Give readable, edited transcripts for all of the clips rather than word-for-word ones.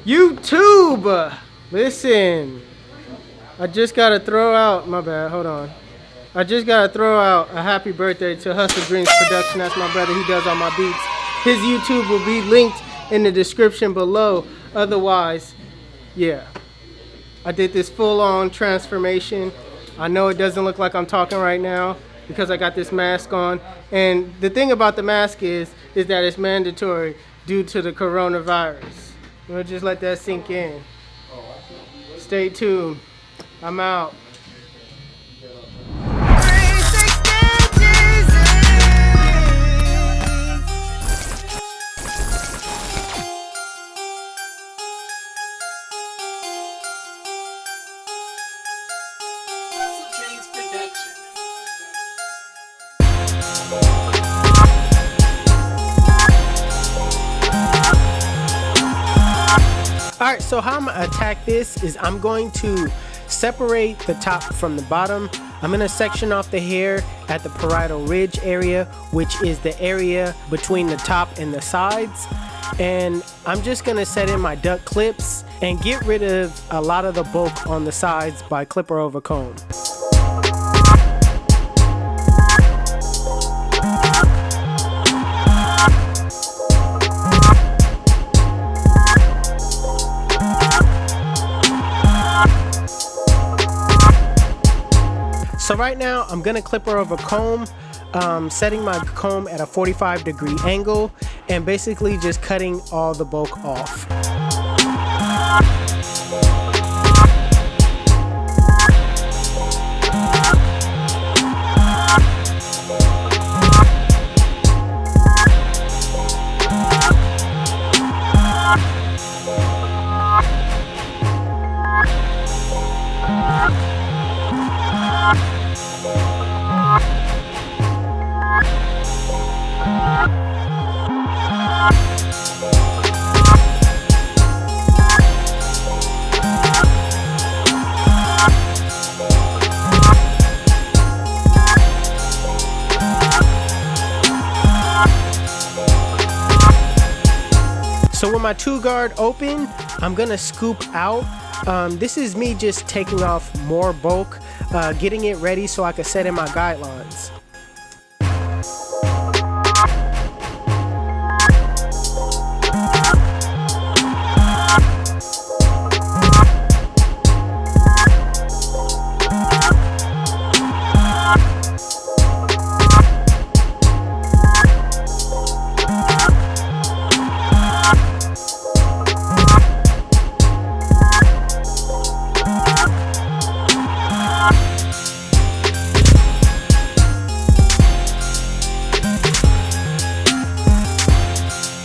YouTube, listen. I just gotta throw out, my bad, hold on. I just gotta throw out a happy birthday to HustleDreamProduction. That's my brother, he does all my beats. His YouTube will be linked in the description below. Otherwise, yeah. I did this full-on transformation. I know it doesn't look like I'm talking right now because I got this mask on. And the thing about the mask is that it's mandatory due to the coronavirus. We'll just let that sink in. Stay tuned. I'm out. Alright, so how I'm going to attack this is I'm going to separate the top from the bottom. I'm going to section off the hair at the parietal ridge area, which is the area between the top and the sides. And I'm just going to set in my duck clips and get rid of a lot of the bulk on the sides by clipper over comb. So right now I'm gonna clipper over comb, setting my comb at a 45-degree angle and basically just cutting all the bulk off. So with my 2-guard open, I'm gonna scoop out. This is me just taking off more bulk, getting it ready so I can set in my guidelines.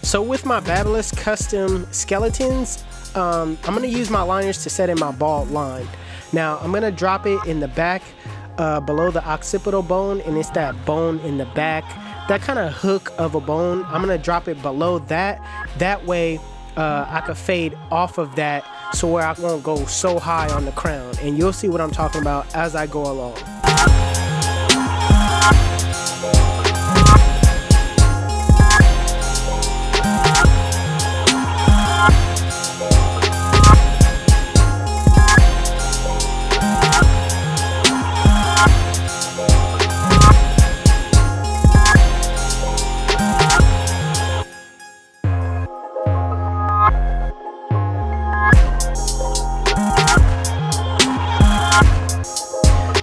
So with my Babyliss custom skeletons, I'm going to use my liners to set in my bald line. Now I'm going to drop it in the back below the occipital bone, and it's that bone in the back, that kind of hook of a bone. I'm going to drop it below that. That way I could fade off of that so where I won't go so high on the crown. And you'll see what I'm talking about as I go along.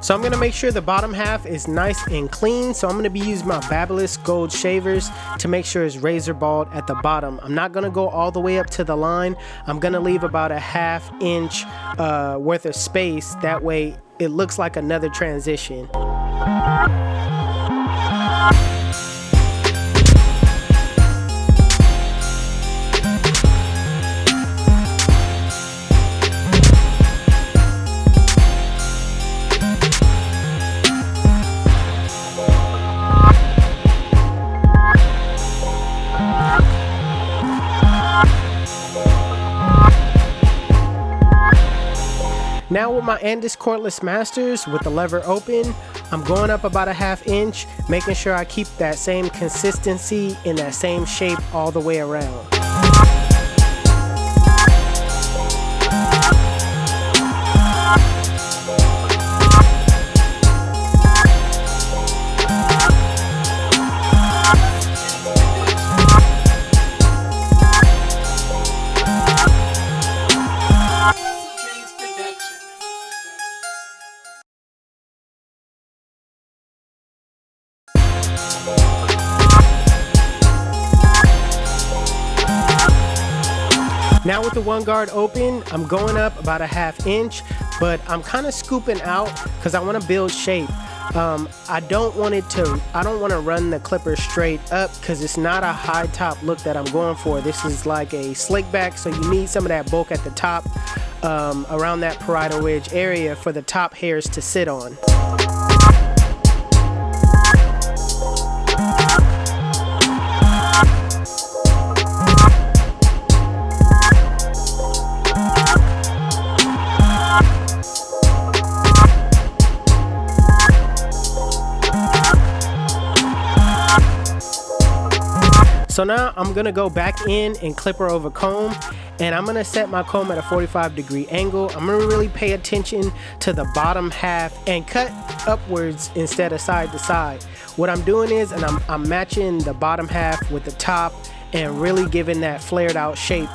So I'm going to make sure the bottom half is nice and clean. So I'm going to be using my Babyliss gold shavers to make sure it's razor bald at the bottom. I'm not going to go all the way up to the line. I'm going to leave about a ½ inch worth of space. That way it looks like another transition. Now with my Andis cordless masters with the lever open, I'm going up about a ½ inch, making sure I keep that same consistency in that same shape all the way around. Now with the one guard open, I'm going up about a 1/2 inch, but I'm kind of scooping out because I want to build shape. I don't want to run the clipper straight up because it's not a high top look that I'm going for. This is like a slick back, so you need some of that bulk at the top, around that parietal ridge area for the top hairs to sit on. So now I'm gonna go back in and clipper over comb, and I'm gonna set my comb at a 45-degree angle. I'm gonna really pay attention to the bottom half and cut upwards instead of side to side. What I'm doing is, and I'm matching the bottom half with the top and really giving that flared out shape.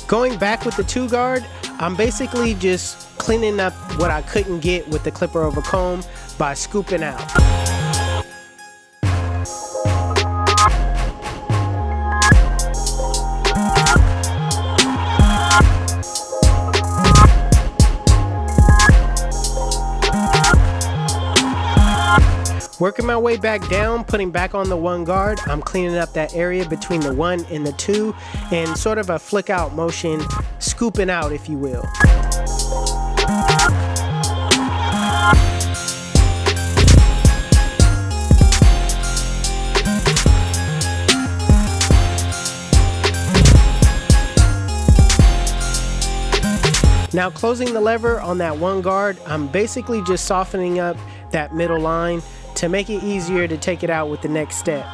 Going back with the 2 guard, I'm basically just cleaning up what I couldn't get with the clipper over comb by scooping out. Working my way back down, putting back on the 1 guard, I'm cleaning up that area between the 1 and the 2 in sort of a flick out motion, scooping out if you will. Now closing the lever on that 1 guard, I'm basically just softening up that middle line to make it easier to take it out with the next step.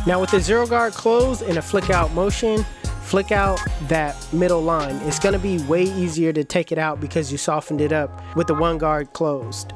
Now with the 0 guard closed in a flick out motion, flick out that middle line. It's gonna be way easier to take it out because you softened it up with the 1 guard closed.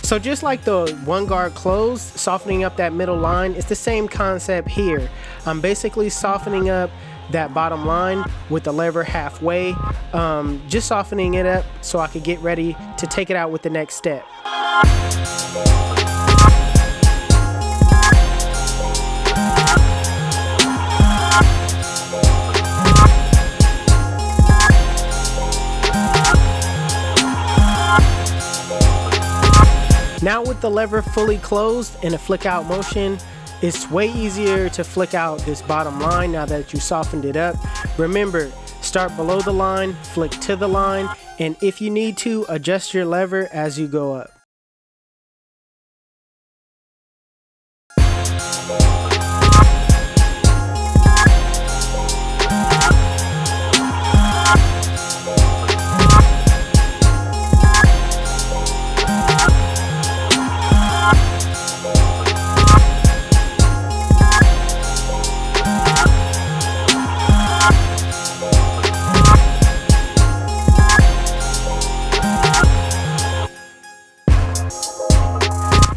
So just like the 1 guard closed, softening up that middle line, it's the same concept here. I'm basically softening up that bottom line with the lever halfway, just softening it up so I could get ready to take it out with the next step. Now with the lever fully closed in a flick out motion, it's way easier to flick out this bottom line now that you softened it up. Remember, start below the line, flick to the line, and if you need to, adjust your lever as you go up.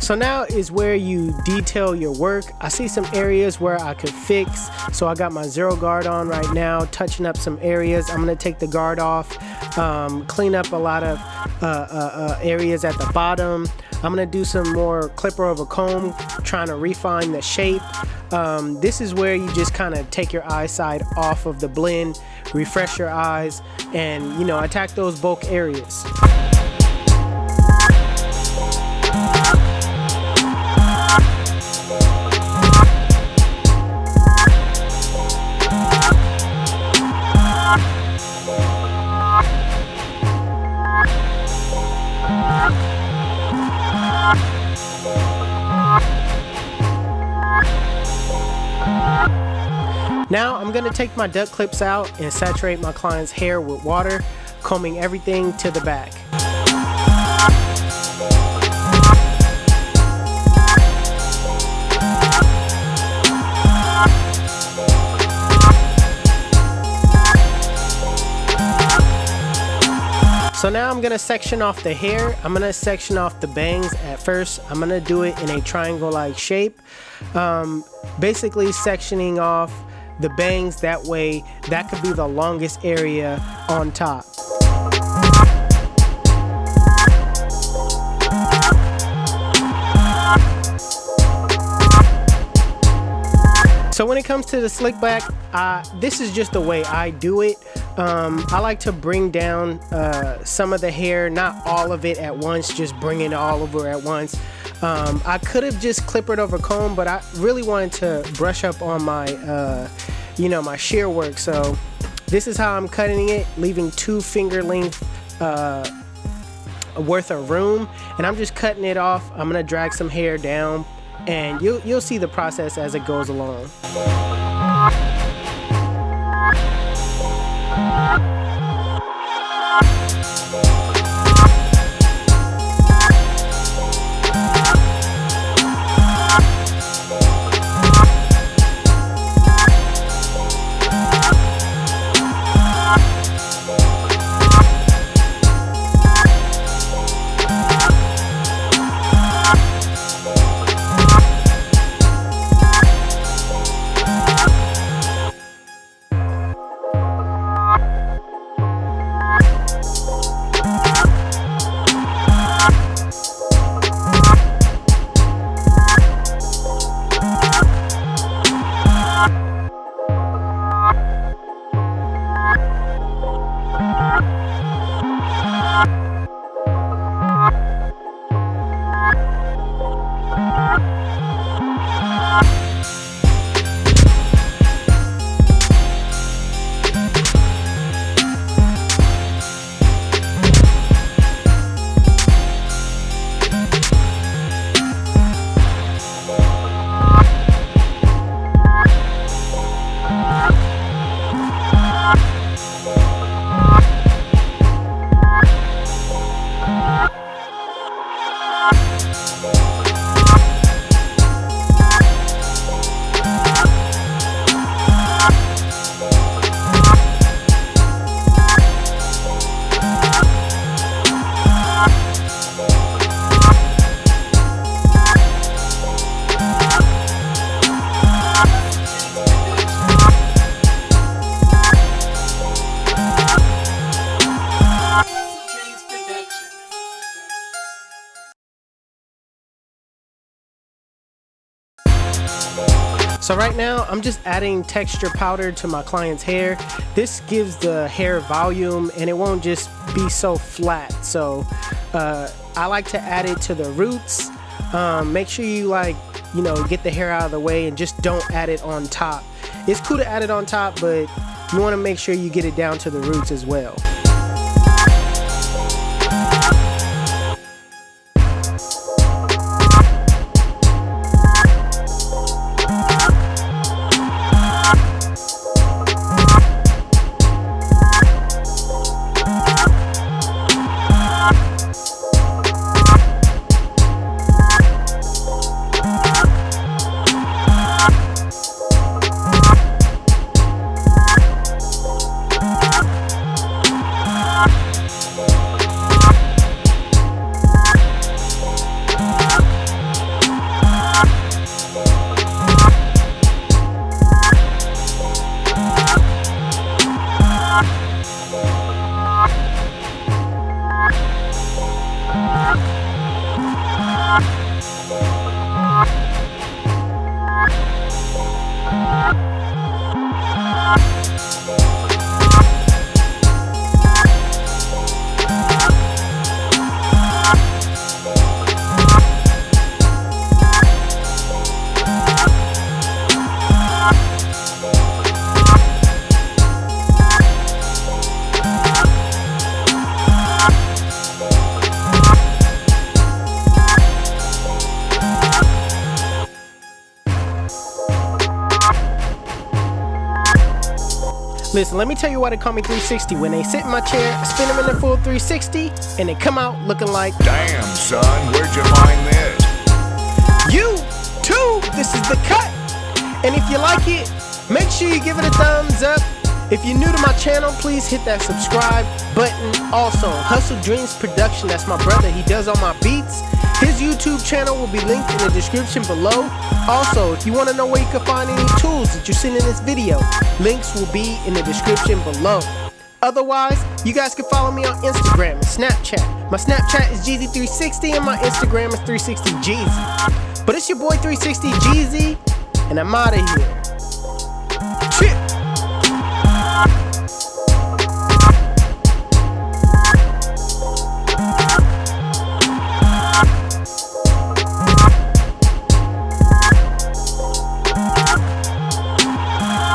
So now is where you detail your work. I see some areas where I could fix. So I got my zero guard on right now, touching up some areas. I'm gonna take the guard off, clean up a lot of areas at the bottom. I'm gonna do some more clipper over comb, trying to refine the shape. This is where you just kind of take your eyesight off of the blend, refresh your eyes, and attack those bulk areas. Now I'm gonna take my duck clips out and saturate my client's hair with water, combing everything to the back. So now I'm gonna section off the hair. I'm gonna section off the bangs at first. I'm gonna do it in a triangle-like shape. Basically sectioning off the bangs, that way that could be the longest area on top. So when it comes to the slick back, this is just the way I do it. I like to bring down some of the hair, not all of it at once, just bring it all over at once. I could have just clippered over comb, but I really wanted to brush up on my my shear work. So this is how I'm cutting it, leaving 2 finger length worth of room, and I'm just cutting it off. I'm gonna drag some hair down, and you'll see the process as it goes along. So right now I'm just adding texture powder to my client's hair. This gives the hair volume and it won't just be so flat. So I like to add it to the roots. Make sure you get the hair out of the way and just don't add it on top. It's cool to add it on top, but you want to make sure you get it down to the roots as well. Listen, let me tell you why they call me 360. When they sit in my chair, I spin them in the full 360, and they come out looking like, damn, son, where'd you find this? YouTube, this is the cut. And if you like it, make sure you give it a thumbs up. If you're new to my channel, please hit that subscribe button. Also, HustleDreamProduction, that's my brother. He does all my beats. His YouTube channel will be linked in the description below. Also, if you want to know where you can find any tools that you've seen in this video, links will be in the description below. Otherwise, you guys can follow me on Instagram and Snapchat. My Snapchat is Jeezy360 and my Instagram is 360Jeezy. But it's your boy 360Jeezy, and I'm out of here.